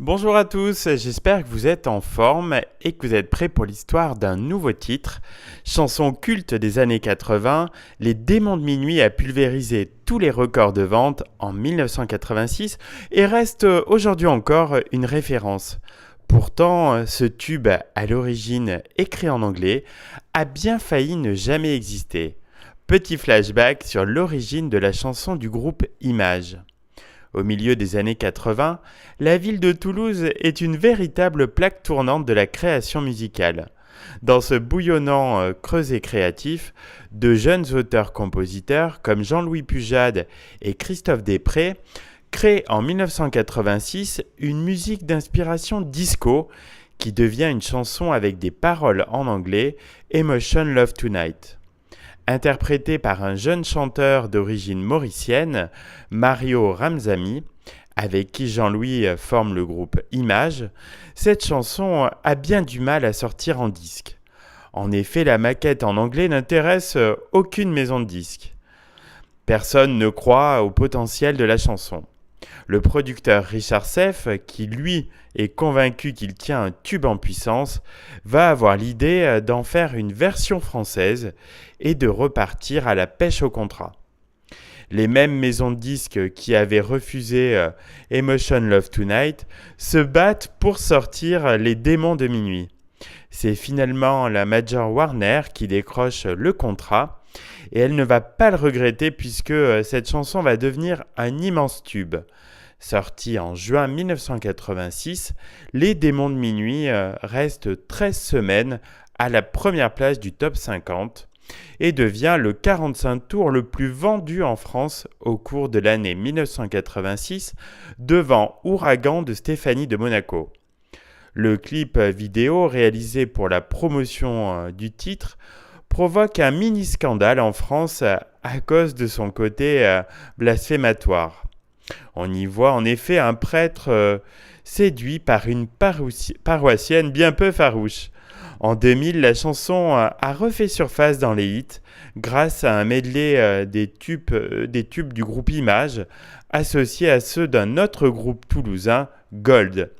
Bonjour à tous, j'espère que vous êtes en forme et que vous êtes prêts pour l'histoire d'un nouveau titre. Chanson culte des années 80, Les Démons de Minuit a pulvérisé tous les records de vente en 1986 et reste aujourd'hui encore une référence. Pourtant, ce tube, à l'origine écrit en anglais, a bien failli ne jamais exister. Petit flashback sur l'origine de la chanson du groupe Image. Au milieu des années 80, la ville de Toulouse est une véritable plaque tournante de la création musicale. Dans ce bouillonnant creuset créatif, de jeunes auteurs-compositeurs comme Jean-Louis Pujade et Christophe Després créent en 1986 une musique d'inspiration disco qui devient une chanson avec des paroles en anglais, Emotion Love Tonight. Interprété par un jeune chanteur d'origine mauricienne, Mario Ramzami, avec qui Jean-Louis forme le groupe Image, cette chanson a bien du mal à sortir en disque. En effet, la maquette en anglais n'intéresse aucune maison de disques. Personne ne croit au potentiel de la chanson. Le producteur Richard Seff, qui lui est convaincu qu'il tient un tube en puissance, va avoir l'idée d'en faire une version française et de repartir à la pêche au contrat. Les mêmes maisons de disques qui avaient refusé Emotion Love Tonight se battent pour sortir Les Démons de Minuit. C'est finalement la Major Warner qui décroche le contrat et elle ne va pas le regretter puisque cette chanson va devenir un immense tube. Sorti en juin 1986, Les Démons de Minuit reste 13 semaines à la première place du top 50 et devient le 45 tours le plus vendu en France au cours de l'année 1986 devant Ouragan de Stéphanie de Monaco. Le clip vidéo réalisé pour la promotion du titre provoque un mini-scandale en France à cause de son côté blasphématoire. On y voit en effet un prêtre séduit par une paroissienne bien peu farouche. En 2000, la chanson a refait surface dans les hits grâce à un medley des tubes du groupe Image associés à ceux d'un autre groupe toulousain, Gold.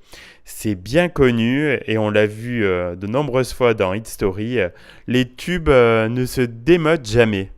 C'est bien connu et on l'a vu de nombreuses fois dans Hit Story, les tubes ne se démodent jamais.